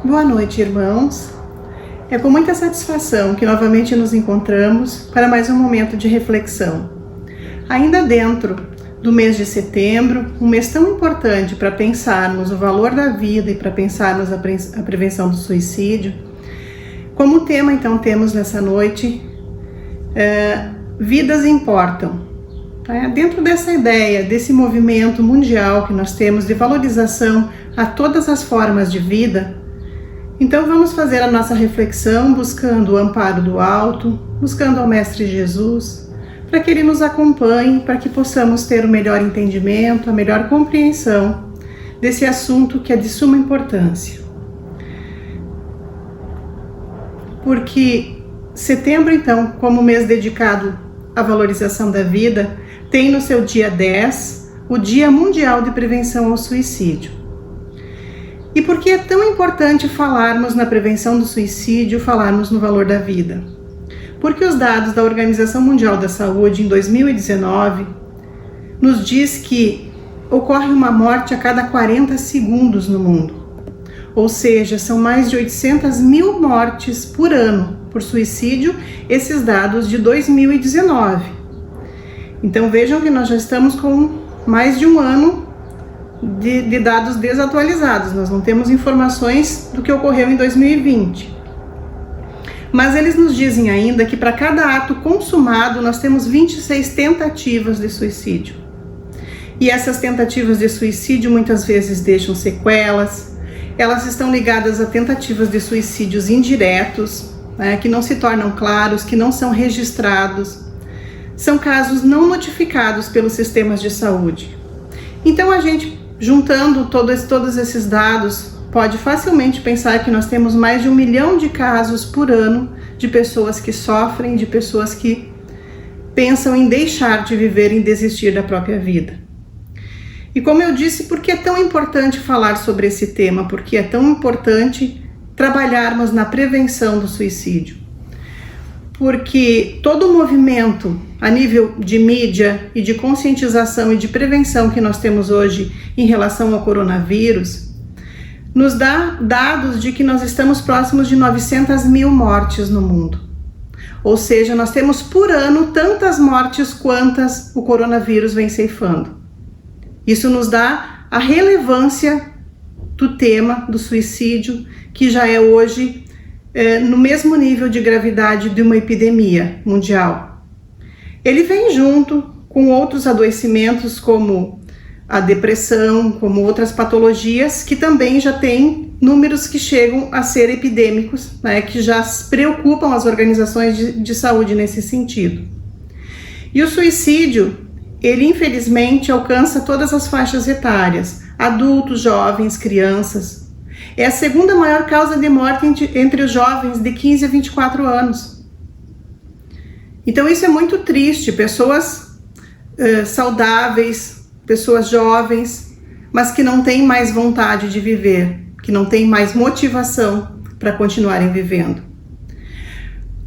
Boa noite, irmãos. É com muita satisfação que novamente nos encontramos para mais um momento de reflexão. Ainda dentro do mês de setembro, um mês tão importante para pensarmos o valor da vida e para pensarmos a prevenção do suicídio, como tema então temos nessa noite, vidas importam. Dentro dessa ideia, desse movimento mundial que nós temos de valorização a todas as formas de vida, então vamos fazer a nossa reflexão buscando o amparo do alto, buscando ao Mestre Jesus, para que Ele nos acompanhe, para que possamos ter o melhor entendimento, a melhor compreensão desse assunto que é de suma importância. Porque setembro, então, como mês dedicado à valorização da vida, tem no seu dia 10 o Dia Mundial de Prevenção ao Suicídio. E por que é tão importante falarmos na prevenção do suicídio, falarmos no valor da vida? Porque os dados da Organização Mundial da Saúde em 2019 nos diz que ocorre uma morte a cada 40 segundos no mundo. Ou seja, são mais de 800 mil mortes por ano por suicídio, esses dados de 2019. Então vejam que nós já estamos com mais de um ano de dados desatualizados, nós não temos informações do que ocorreu em 2020. Mas eles nos dizem ainda que para cada ato consumado nós temos 26 tentativas de suicídio. E essas tentativas de suicídio muitas vezes deixam sequelas, elas estão ligadas a tentativas de suicídios indiretos, que não se tornam claros, que não são registrados. São casos não notificados pelos sistemas de saúde. Então a gente, juntando todos esses dados, pode facilmente pensar que nós temos mais de 1 milhão de casos por ano de pessoas que sofrem, de pessoas que pensam em deixar de viver, em desistir da própria vida. E como eu disse, por que é tão importante falar sobre esse tema? Porque é tão importante trabalharmos na prevenção do suicídio. Porque todo o movimento a nível de mídia e de conscientização e de prevenção que nós temos hoje em relação ao coronavírus, nos dá dados de que nós estamos próximos de 900 mil mortes no mundo. Ou seja, nós temos por ano tantas mortes quantas o coronavírus vem ceifando. Isso nos dá a relevância do tema do suicídio, que já é hoje no mesmo nível de gravidade de uma epidemia mundial. Ele vem junto com outros adoecimentos como a depressão, como outras patologias que também já têm números que chegam a ser epidêmicos, que já preocupam as organizações de saúde nesse sentido. E o suicídio, ele infelizmente alcança todas as faixas etárias, adultos, jovens, crianças. É a segunda maior causa de morte entre os jovens de 15 a 24 anos. Então isso é muito triste, pessoas saudáveis, pessoas jovens, mas que não têm mais vontade de viver, que não têm mais motivação para continuarem vivendo.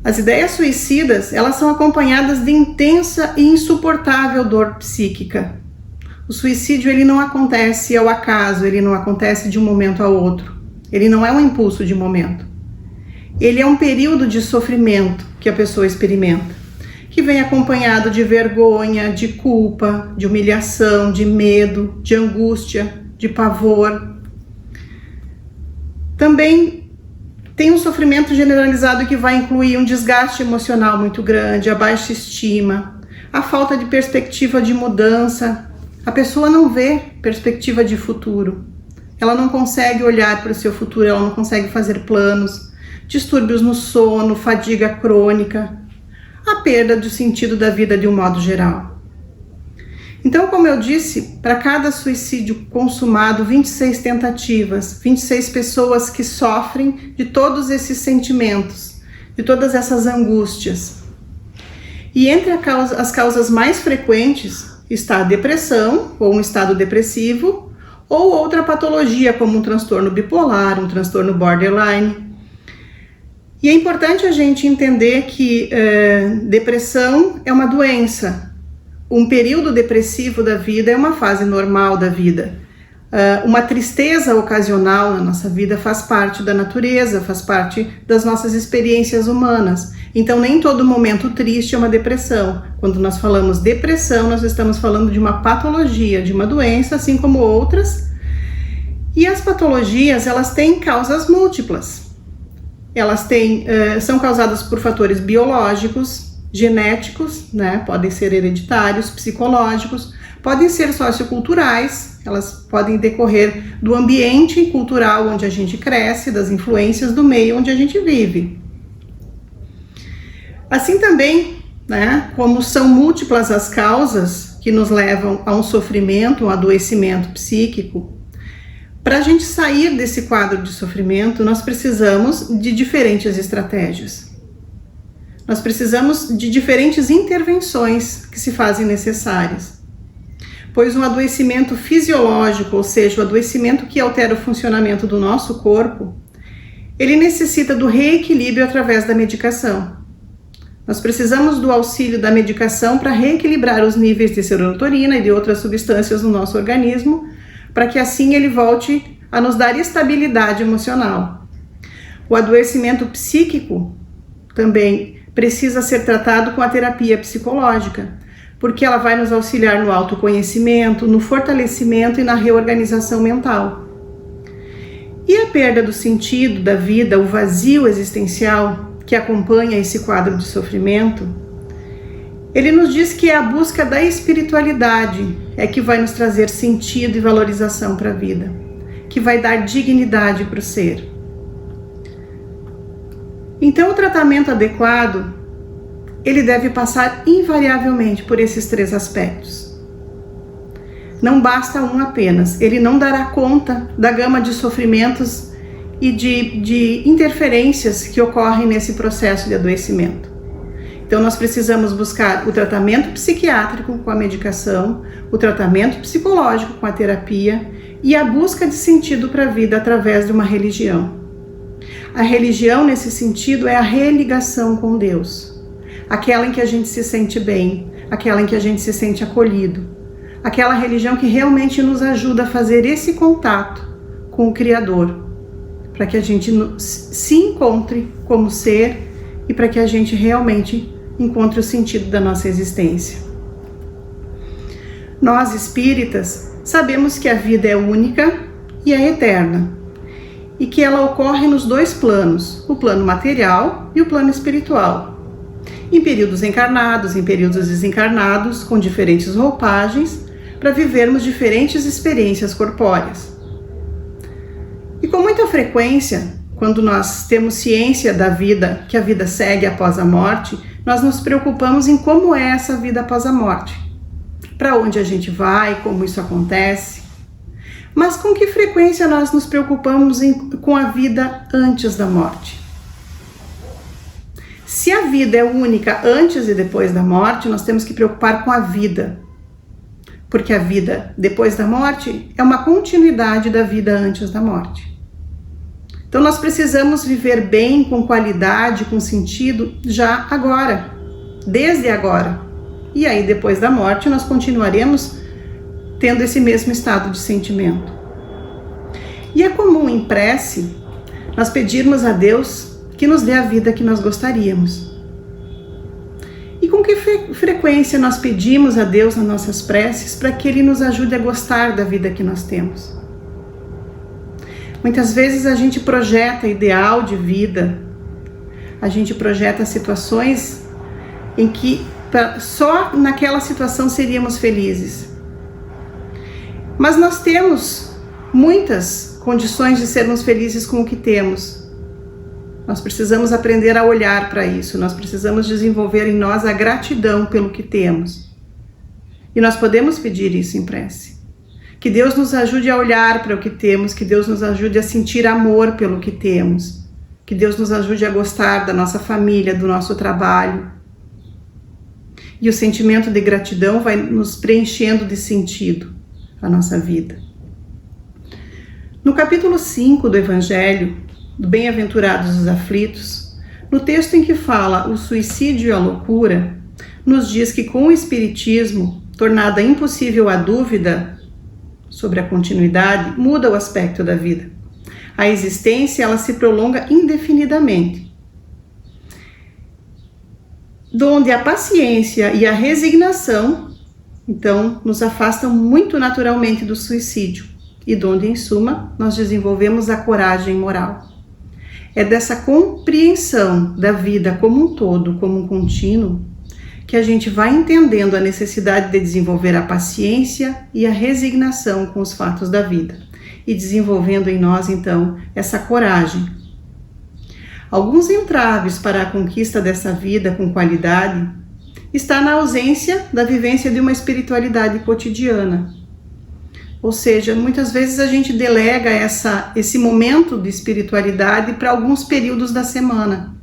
As ideias suicidas, elas são acompanhadas de intensa e insuportável dor psíquica. O suicídio, ele não acontece ao acaso, ele não acontece de um momento a outro. Ele não é um impulso de momento. Ele é um período de sofrimento que a pessoa experimenta, que vem acompanhado de vergonha, de culpa, de humilhação, de medo, de angústia, de pavor. Também tem um sofrimento generalizado que vai incluir um desgaste emocional muito grande, a baixa estima, a falta de perspectiva de mudança. A pessoa não vê perspectiva de futuro. Ela não consegue olhar para o seu futuro, ela não consegue fazer planos, distúrbios no sono, fadiga crônica, a perda do sentido da vida de um modo geral. Então, como eu disse, para cada suicídio consumado, 26 tentativas, 26 pessoas que sofrem de todos esses sentimentos, de todas essas angústias. E entre as causas mais frequentes está a depressão, ou um estado depressivo, ou outra patologia, como um transtorno bipolar, um transtorno borderline. E é importante a gente entender que depressão é uma doença. Um período depressivo da vida é uma fase normal da vida. Uma tristeza ocasional na nossa vida faz parte da natureza, faz parte das nossas experiências humanas. Então, nem todo momento triste é uma depressão. Quando nós falamos depressão, nós estamos falando de uma patologia, de uma doença, assim como outras. E as patologias, elas têm causas múltiplas. Elas são causadas por fatores biológicos, genéticos, né? Podem ser hereditários, psicológicos, podem ser socioculturais, elas podem decorrer do ambiente cultural onde a gente cresce, das influências do meio onde a gente vive. Assim também, né, como são múltiplas as causas que nos levam a um sofrimento, um adoecimento psíquico, para a gente sair desse quadro de sofrimento, nós precisamos de diferentes estratégias. Nós precisamos de diferentes intervenções que se fazem necessárias. Pois um adoecimento fisiológico, ou seja, o adoecimento que altera o funcionamento do nosso corpo, ele necessita do reequilíbrio através da medicação. Nós precisamos do auxílio da medicação para reequilibrar os níveis de serotonina e de outras substâncias no nosso organismo, para que assim ele volte a nos dar estabilidade emocional. O adoecimento psíquico também precisa ser tratado com a terapia psicológica, porque ela vai nos auxiliar no autoconhecimento, no fortalecimento e na reorganização mental. E a perda do sentido da vida, o vazio existencial que acompanha esse quadro de sofrimento, ele nos diz que é a busca da espiritualidade é que vai nos trazer sentido e valorização para a vida, que vai dar dignidade para o ser. Então, o tratamento adequado, ele deve passar invariavelmente por esses 3 aspectos. Não basta um apenas, ele não dará conta da gama de sofrimentos e de interferências que ocorrem nesse processo de adoecimento. Então, nós precisamos buscar o tratamento psiquiátrico com a medicação, o tratamento psicológico com a terapia e a busca de sentido para a vida através de uma religião. A religião, nesse sentido, é a religação com Deus. Aquela em que a gente se sente bem, aquela em que a gente se sente acolhido. Aquela religião que realmente nos ajuda a fazer esse contato com o Criador, para que a gente se encontre como ser e para que a gente realmente encontre o sentido da nossa existência. Nós, espíritas, sabemos que a vida é única e é eterna, e que ela ocorre nos 2 planos, o plano material e o plano espiritual. Em períodos encarnados, em períodos desencarnados, com diferentes roupagens, para vivermos diferentes experiências corpóreas. E com muita frequência, quando nós temos ciência da vida, que a vida segue após a morte, nós nos preocupamos em como é essa vida após a morte. Para onde a gente vai, como isso acontece. Mas com que frequência nós nos preocupamos com a vida antes da morte? Se a vida é única antes e depois da morte, nós temos que preocupar com a vida. Porque a vida depois da morte é uma continuidade da vida antes da morte. Então nós precisamos viver bem, com qualidade, com sentido, já agora, desde agora. E aí depois da morte nós continuaremos tendo esse mesmo estado de sentimento. E é comum em prece nós pedirmos a Deus que nos dê a vida que nós gostaríamos. E com que frequência nós pedimos a Deus nas nossas preces para que Ele nos ajude a gostar da vida que nós temos? Muitas vezes a gente projeta ideal de vida, a gente projeta situações em que só naquela situação seríamos felizes. Mas nós temos muitas condições de sermos felizes com o que temos. Nós precisamos aprender a olhar para isso, nós precisamos desenvolver em nós a gratidão pelo que temos. E nós podemos pedir isso em prece. Que Deus nos ajude a olhar para o que temos, que Deus nos ajude a sentir amor pelo que temos, que Deus nos ajude a gostar da nossa família, do nosso trabalho. E o sentimento de gratidão vai nos preenchendo de sentido a nossa vida. No capítulo 5 do Evangelho, do Bem-aventurados os aflitos, no texto em que fala o suicídio e a loucura, nos diz que com o Espiritismo, tornada impossível a dúvida sobre a continuidade, muda o aspecto da vida. A existência, ela se prolonga indefinidamente. Donde a paciência e a resignação, então, nos afastam muito naturalmente do suicídio, e donde, em suma, nós desenvolvemos a coragem moral. É dessa compreensão da vida como um todo, como um contínuo, que a gente vai entendendo a necessidade de desenvolver a paciência e a resignação com os fatos da vida, e desenvolvendo em nós, então, essa coragem. Alguns entraves para a conquista dessa vida com qualidade está na ausência da vivência de uma espiritualidade cotidiana. Ou seja, muitas vezes a gente delega esse momento de espiritualidade para alguns períodos da semana.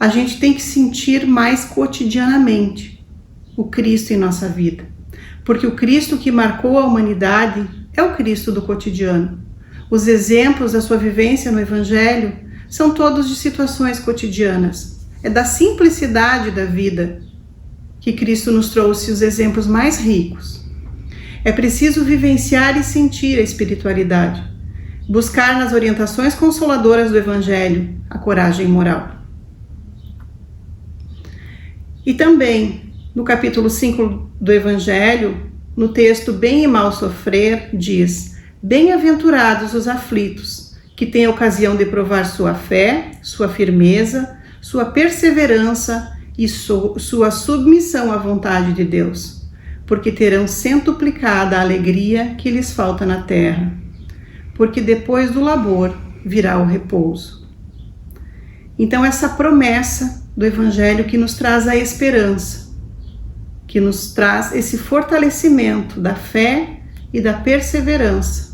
A gente tem que sentir mais cotidianamente o Cristo em nossa vida, porque o Cristo que marcou a humanidade é o Cristo do cotidiano. Os exemplos da sua vivência no Evangelho são todos de situações cotidianas. É da simplicidade da vida que Cristo nos trouxe os exemplos mais ricos. É preciso vivenciar e sentir a espiritualidade, buscar nas orientações consoladoras do Evangelho a coragem moral. E também, no capítulo 5 do Evangelho, no texto Bem e Mal Sofrer, diz: Bem-aventurados os aflitos, que têm ocasião de provar sua fé, sua firmeza, sua perseverança e sua submissão à vontade de Deus, porque terão centuplicada a alegria que lhes falta na terra, porque depois do labor virá o repouso. Então, essa promessa do Evangelho que nos traz a esperança, que nos traz esse fortalecimento da fé e da perseverança,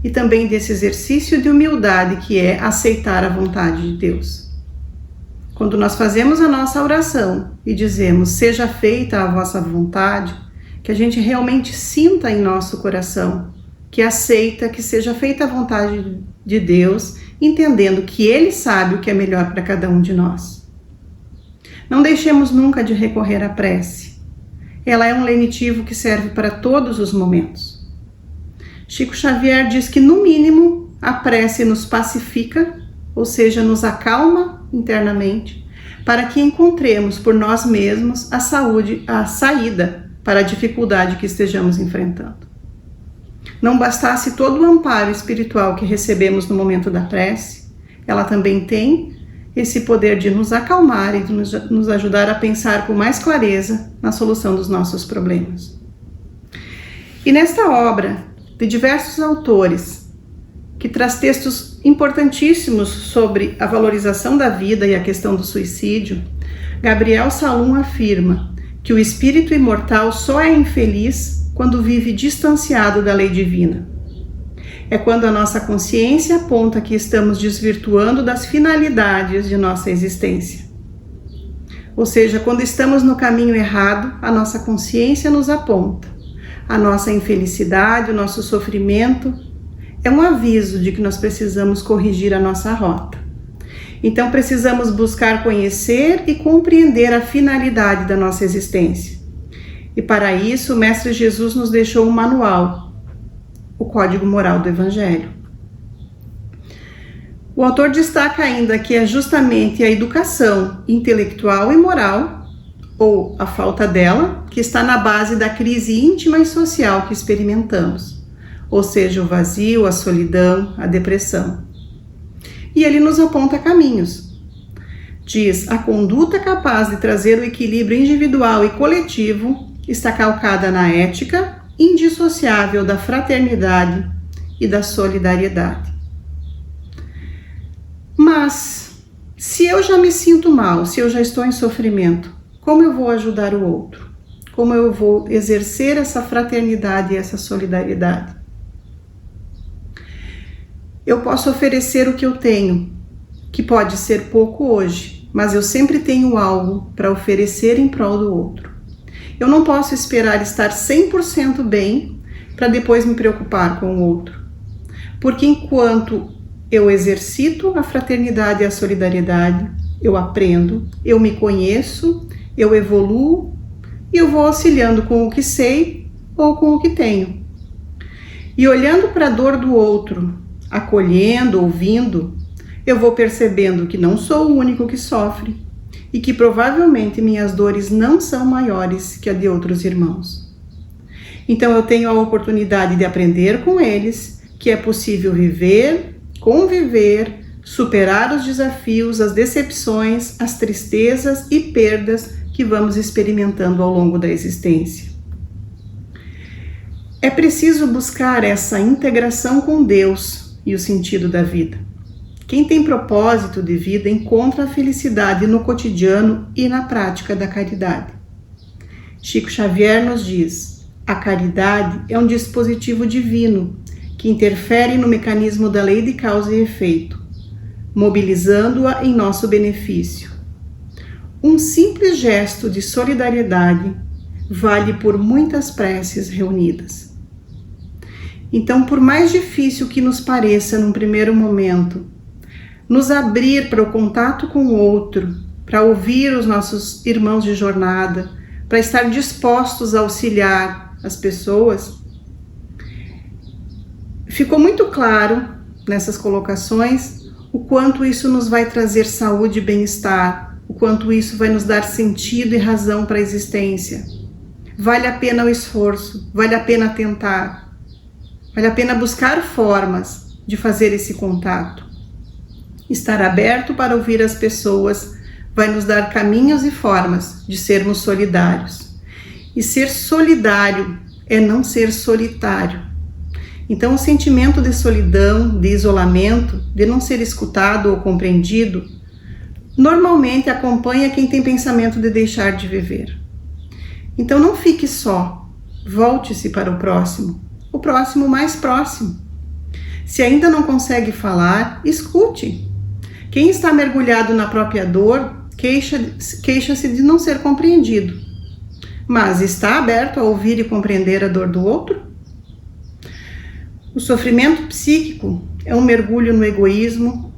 e também desse exercício de humildade que é aceitar a vontade de Deus. Quando nós fazemos a nossa oração e dizemos, seja feita a vossa vontade, que a gente realmente sinta em nosso coração, que aceita que seja feita a vontade de Deus, entendendo que Ele sabe o que é melhor para cada um de nós. Não deixemos nunca de recorrer à prece. Ela é um lenitivo que serve para todos os momentos. Chico Xavier diz que, no mínimo, a prece nos pacifica, ou seja, nos acalma internamente, para que encontremos por nós mesmos a saída para a dificuldade que estejamos enfrentando. Não bastasse todo o amparo espiritual que recebemos no momento da prece, ela também tem esse poder de nos acalmar e de nos ajudar a pensar com mais clareza na solução dos nossos problemas. E nesta obra, de diversos autores, que traz textos importantíssimos sobre a valorização da vida e a questão do suicídio, Gabriel Salum afirma que o espírito imortal só é infeliz quando vive distanciado da lei divina. É quando a nossa consciência aponta que estamos desvirtuando das finalidades de nossa existência. Ou seja, quando estamos no caminho errado, a nossa consciência nos aponta. A nossa infelicidade, o nosso sofrimento, é um aviso de que nós precisamos corrigir a nossa rota. Então precisamos buscar conhecer e compreender a finalidade da nossa existência. E para isso o Mestre Jesus nos deixou um manual, o Código Moral do Evangelho. O autor destaca ainda que é justamente a educação intelectual e moral, ou a falta dela, que está na base da crise íntima e social que experimentamos. Ou seja, o vazio, a solidão, a depressão. E ele nos aponta caminhos. Diz, a conduta capaz de trazer o equilíbrio individual e coletivo está calcada na ética indissociável da fraternidade e da solidariedade. Mas, se eu já me sinto mal, se eu já estou em sofrimento, como eu vou ajudar o outro? Como eu vou exercer essa fraternidade e essa solidariedade? Eu posso oferecer o que eu tenho, que pode ser pouco hoje, mas eu sempre tenho algo para oferecer em prol do outro. Eu não posso esperar estar 100% bem para depois me preocupar com o outro. Porque enquanto eu exercito a fraternidade e a solidariedade, eu aprendo, eu me conheço, eu evoluo e eu vou auxiliando com o que sei ou com o que tenho. E olhando para a dor do outro, acolhendo, ouvindo, eu vou percebendo que não sou o único que sofre e que provavelmente minhas dores não são maiores que a de outros irmãos. Então eu tenho a oportunidade de aprender com eles que é possível viver, conviver, superar os desafios, as decepções, as tristezas e perdas que vamos experimentando ao longo da existência. É preciso buscar essa integração com Deus e o sentido da vida. Quem tem propósito de vida encontra a felicidade no cotidiano e na prática da caridade. Chico Xavier nos diz: a caridade é um dispositivo divino que interfere no mecanismo da lei de causa e efeito, mobilizando-a em nosso benefício. Um simples gesto de solidariedade vale por muitas preces reunidas. Então, por mais difícil que nos pareça num primeiro momento, nos abrir para o contato com o outro, para ouvir os nossos irmãos de jornada, para estar dispostos a auxiliar as pessoas, ficou muito claro nessas colocações o quanto isso nos vai trazer saúde e bem-estar, o quanto isso vai nos dar sentido e razão para a existência. Vale a pena o esforço, vale a pena tentar, vale a pena buscar formas de fazer esse contato. Estar aberto para ouvir as pessoas vai nos dar caminhos e formas de sermos solidários. E ser solidário é não ser solitário. Então, o sentimento de solidão, de isolamento, de não ser escutado ou compreendido, normalmente acompanha quem tem pensamento de deixar de viver. Então, não fique só, volte-se para o próximo mais próximo. Se ainda não consegue falar, escute. Quem está mergulhado na própria dor, queixa-se de não ser compreendido, mas está aberto a ouvir e compreender a dor do outro? O sofrimento psíquico é um mergulho no egoísmo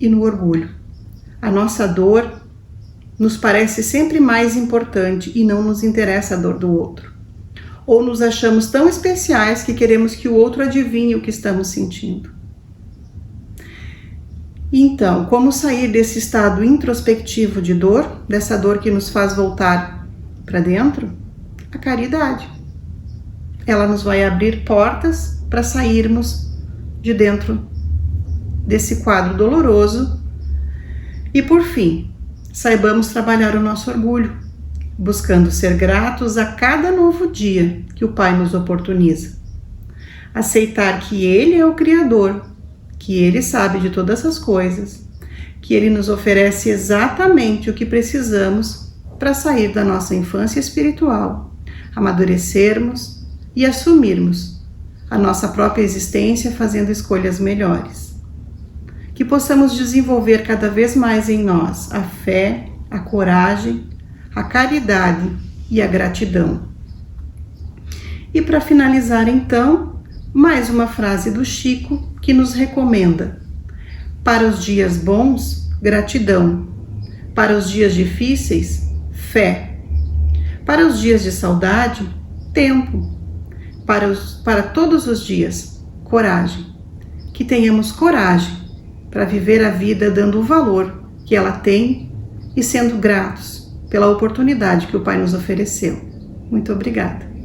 e no orgulho. A nossa dor nos parece sempre mais importante e não nos interessa a dor do outro. Ou nos achamos tão especiais que queremos que o outro adivinhe o que estamos sentindo. Então, como sair desse estado introspectivo de dor, dessa dor que nos faz voltar para dentro? A caridade. Ela nos vai abrir portas para sairmos de dentro desse quadro doloroso. E por fim, saibamos trabalhar o nosso orgulho, buscando ser gratos a cada novo dia que o Pai nos oportuniza. Aceitar que Ele é o Criador, que Ele sabe de todas as coisas, que Ele nos oferece exatamente o que precisamos para sair da nossa infância espiritual, amadurecermos e assumirmos a nossa própria existência fazendo escolhas melhores. Que possamos desenvolver cada vez mais em nós a fé, a coragem, a caridade e a gratidão. E para finalizar então, mais uma frase do Chico que nos recomenda: para os dias bons, gratidão; para os dias difíceis, fé; para os dias de saudade, tempo; para todos os dias, coragem. Que tenhamos coragem para viver a vida dando o valor que ela tem e sendo gratos pela oportunidade que o Pai nos ofereceu. Muito obrigada.